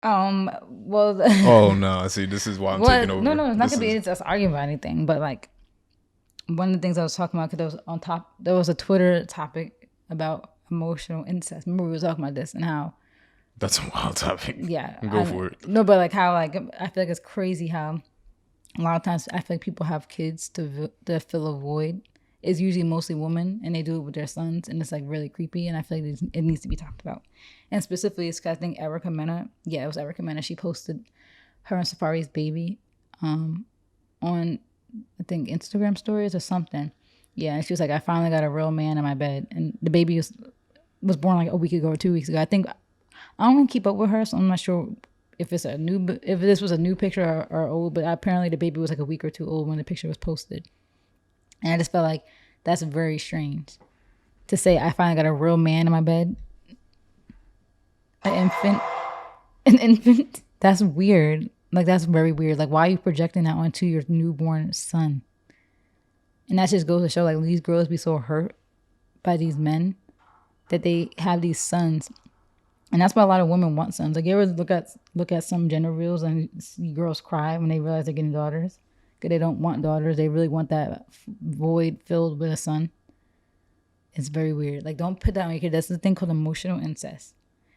Well, Oh no, see, this is why I'm taking well, no, over. no, it's not This gonna be is us arguing about anything. But like one of the things I was talking about, because there was on top, there was a Twitter topic about emotional incest. Remember we were talking about this and how, that's a wild topic. yeah, Go I for it. no, but like how like I feel like it's crazy how a lot of times I feel like people have kids to fill a void. It's usually mostly women, and they do it with their sons, and it's like really creepy. And I feel like it needs to be talked about. And specifically, it's 'cause I think Erica Mena, yeah, it was Erica Mena. She posted her and Safari's baby on I think Instagram stories or something. Yeah, and she was like, I finally got a real man in my bed, and the baby was born like a week ago or 2 weeks ago. I think I don't keep up with her, so I'm not sure if it's a new if this was a new picture or old. But apparently the baby was like a week or two old when the picture was posted, and I just felt like that's very strange to say. I finally got a real man in my bed, an infant, an infant. That's weird. Like that's very weird. Like why are you projecting that onto your newborn son? And that just goes to show like these girls be so hurt by these men that they have these sons. And that's why a lot of women want sons. Like you ever look at some gender reels and see girls cry when they realize they're getting daughters because they don't want daughters. They really want that void filled with a son. It's very weird. Like don't put that on your kid. That's the thing called emotional incest,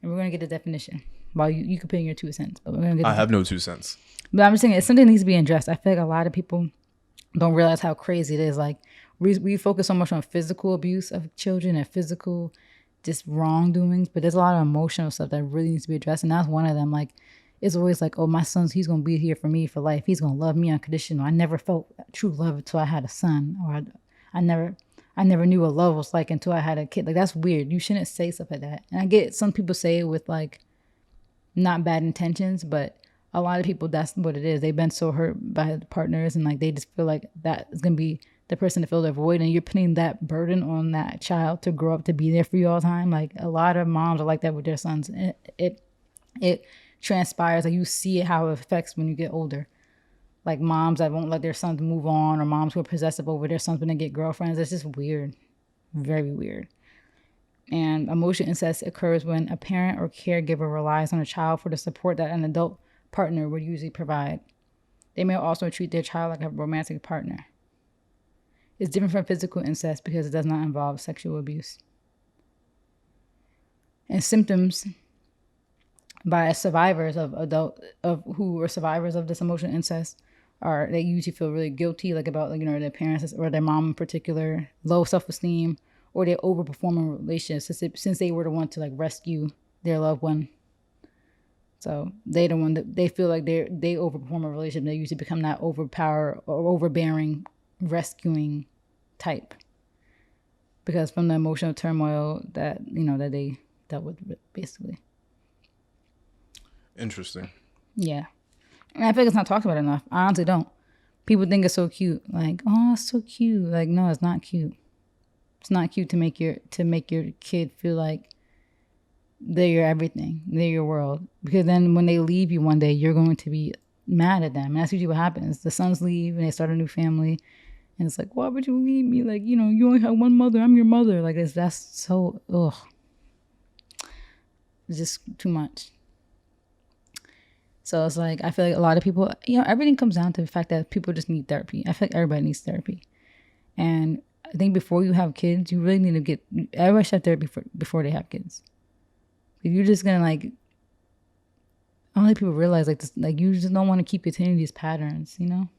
and we're gonna get the definition. Well, you can put in your 2 cents, but we're gonna get. I have no 2 cents. But I'm just saying it's something that needs to be addressed. I feel like a lot of people don't realize how crazy it is. Like we focus so much on physical abuse of children and physical just wrongdoings, but there's a lot of emotional stuff that really needs to be addressed, and that's one of them. Like it's always like, oh, my son's he's gonna be here for me for life. He's gonna love me unconditional. I never felt true love until I had a son, or I never. I never knew what love was like until I had a kid. Like that's weird. You shouldn't say stuff like that. And I get some people say it with like not bad intentions, but a lot of people that's what it is. They've been so hurt by the partners and like they just feel like that is gonna be the person to fill their void, and you're putting that burden on that child to grow up to be there for you all the time. Like a lot of moms are like that with their sons. It transpires, like you see it how it affects when you get older. Like moms that won't let their sons move on, or moms who are possessive over their sons when they get girlfriends. It's just weird. Very weird. And emotional incest occurs when a parent or caregiver relies on a child for the support that an adult partner would usually provide. They may also treat their child like a romantic partner. It's different from physical incest because it does not involve sexual abuse. And symptoms by survivors of who were survivors of this emotional incest are they usually feel really guilty, like about like, their parents or their mom in particular, low self-esteem, or they overperform in relationships since they were the one to like rescue their loved one. So they the one that they feel like they overperform a relationship. They usually become that overpower or overbearing, rescuing type because from the emotional turmoil that that they dealt with basically. Interesting. Yeah, and I feel like it's not talked about enough. I honestly don't. People think it's so cute, like oh, it's so cute. Like no, it's not cute. It's not cute to make your kid feel like they're your everything, they're your world. Because then when they leave you one day, you're going to be mad at them. And that's usually what happens. The sons leave and they start a new family, and it's like, why would you leave me? Like you only have one mother. I'm your mother. Like that's so ugh. It's just too much. So it's like I feel like a lot of people, everything comes down to the fact that people just need therapy. I feel like everybody needs therapy, and I think before you have kids, you really need to get everybody should have therapy before they have kids. If you're just gonna like, I don't think people realize like this, like you just don't want to keep continuing these patterns, And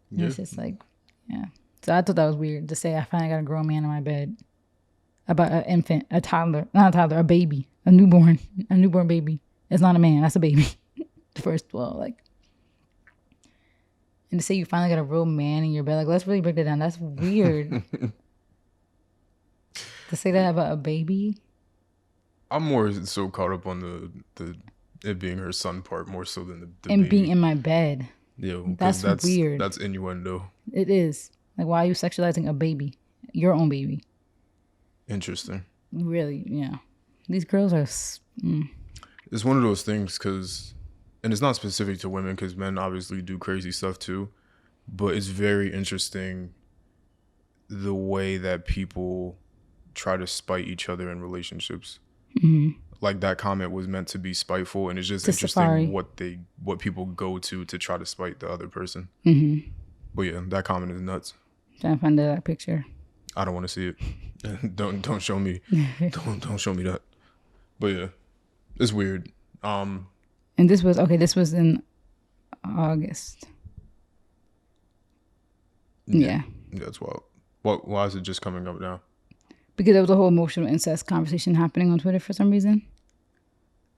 Yeah. it's just like, yeah. So I thought that was weird to say I finally got a grown man in my bed about an infant, a toddler, not a toddler, a baby, a newborn baby. It's not a man, that's a baby. First of all, like, and to say you finally got a real man in your bed, like, let's really break that down. That's weird. To say that about a baby. I'm more so caught up on the it being her son part more so than the And baby. being in my bed. Yeah, that's weird. That's innuendo. It is. Like, why are you sexualizing a baby? Your own baby. Interesting. Really, yeah. These girls are... It's one of those things because, and it's not specific to women because men obviously do crazy stuff too, but it's very interesting the way that people try to spite each other in relationships. Mm-hmm. like that comment was meant to be spiteful, and it's just To interesting Safari. what people go to try to spite the other person. Mm-hmm. But yeah, that comment is nuts. Trying to find that picture. I don't want to see it. don't show me. Don't show me that. But yeah, it's weird. And this was in August. Yeah. That's wild. Why is it just coming up now? Because there was a whole emotional incest conversation happening on Twitter for some reason.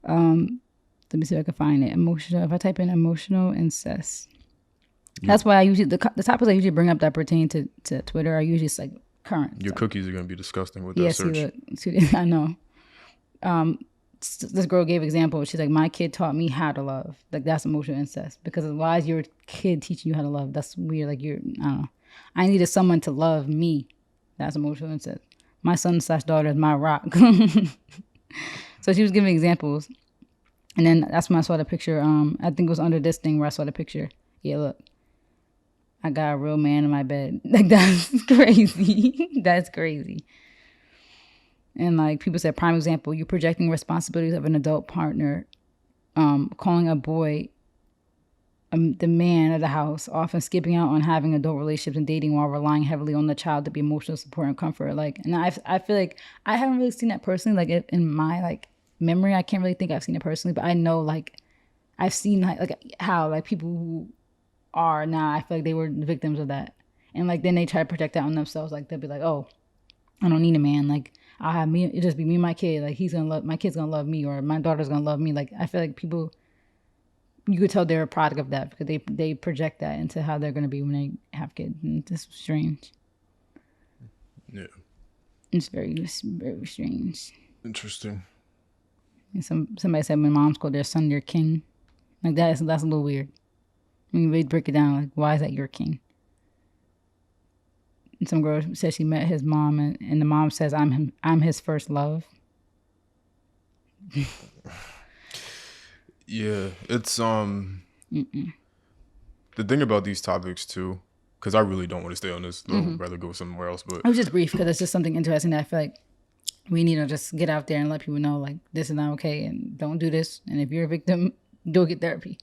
Let me see if I can find it. Emotional. If I type in emotional incest, that's why I usually the topics I usually bring up that pertain to Twitter are usually just like current. Your cookies are gonna be disgusting with that search. I know. This girl gave example. She's like, my kid taught me how to love. Like that's emotional incest. Because why is your kid teaching you how to love? That's weird. Like I don't know. I needed someone to love me. That's emotional incest. My son/daughter is my rock. So she was giving examples. And then that's when I saw the picture. I think it was under this thing where I saw the picture. Yeah, look. I got a real man in my bed. Like that's crazy. That's crazy. And like people said, prime example, you're projecting responsibilities of an adult partner, calling a boy the man of the house, often skipping out on having adult relationships and dating while relying heavily on the child to be emotional support and comfort. Like, and I feel like I haven't really seen that personally. Like in my like memory, I can't really think I've seen it personally, but I know like I've seen like how like people who are now, I feel like they were victims of that, and like then they try to project that on themselves. Like they'll be like, oh, I don't need a man. Like I'll have me. It just be me and my kid. Like my kid's gonna love me, or my daughter's gonna love me. Like I feel like people, you could tell they're a product of that because they project that into how they're gonna be when they have kids, and this is strange. Yeah, it's very strange. Interesting. And somebody said when moms call their son their king, like that's a little weird. I mean, they break it down. Like, why is that your king? And some girl said she met his mom, and the mom says, I'm his first love. Yeah, it's The thing about these topics too, because I really don't want to stay on this. I'd rather go somewhere else. But it was just brief because it's just something interesting that I feel like we need to just get out there and let people know like this is not okay and don't do this. And if you're a victim, go get therapy.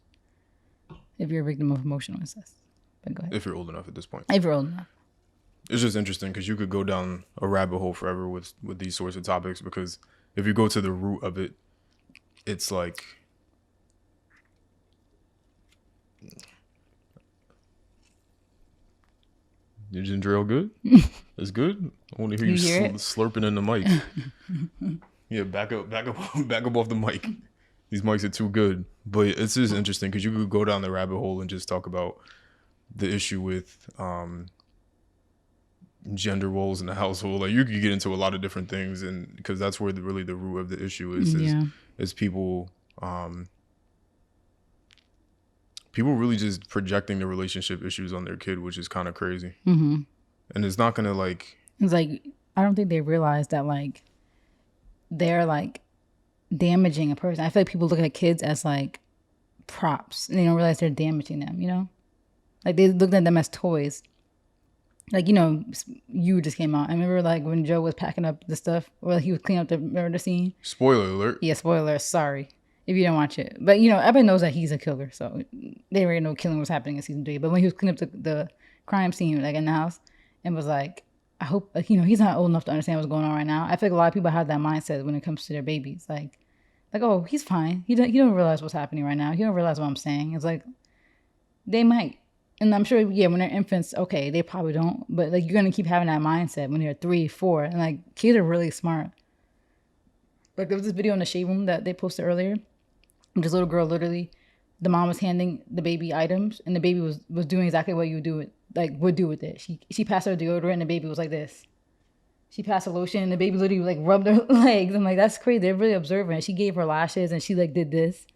If you're a victim of emotional incest. But go ahead. If you're old enough at this point. If you're old enough. It's just interesting because you could go down a rabbit hole forever with these sorts of topics, because if you go to the root of it, it's like your ginger ale good? It's good. I want to hear you slurping in the mic. Yeah, back up off the mic. These mics are too good. But it's just interesting because you could go down the rabbit hole and just talk about the issue with gender roles in the household. Like you could get into a lot of different things, and because that's where really the root of the issue is people really just projecting the relationship issues on their kid, which is kind of crazy. And it's not gonna it's like I don't think they realize that like they're like damaging a person. I feel like people look at kids as like props and they don't realize they're damaging them, you know? Like they looked at them as toys. Like, you know, You just came out. I remember like when Joe was packing up the stuff, or he was cleaning up the murder scene. Spoiler alert. Yeah, spoiler. Sorry if you don't watch it. But, you know, everybody knows that he's a killer. So they already know killing was happening in season 3. But when he was cleaning up the crime scene, like in the house, and was like, I hope, like, you know, he's not old enough to understand what's going on right now. I feel like a lot of people have that mindset when it comes to their babies. Like oh, he's fine. He don't realize what's happening right now. He don't realize what I'm saying. It's like, they might. And I'm sure, yeah, when they're infants, okay, they probably don't. But, like, you're going to keep having that mindset when they're 3, 4. And, like, kids are really smart. Like, there was this video in the shade room that they posted earlier. This little girl, literally, the mom was handing the baby items. And the baby was doing exactly what you would do with it. She passed her deodorant and the baby was like this. She passed her lotion and the baby literally, like, rubbed her legs. I'm like, that's crazy. They're really observant. She gave her lashes and she, like, did this.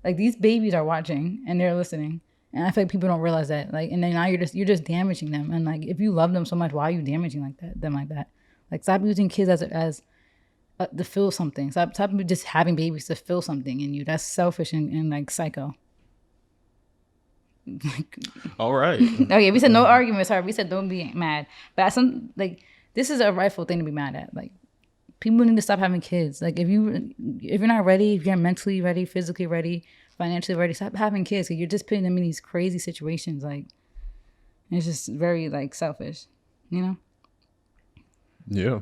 Like, these babies are watching and they're listening. And I feel like people don't realize that. Like, and then now you're just damaging them. And like, if you love them so much, why are you damaging them like that? Like, stop using kids as to feel something. Stop just having babies to feel something in you. That's selfish and like psycho. All right. Okay, we said no arguments. Sorry, we said don't be mad. But this is a rightful thing to be mad at. Like, people need to stop having kids. Like if you're not ready, if you're mentally ready, physically ready, financially ready, stop having kids. Because you're just putting them in these crazy situations. Like it's just very like selfish, you know. Yeah.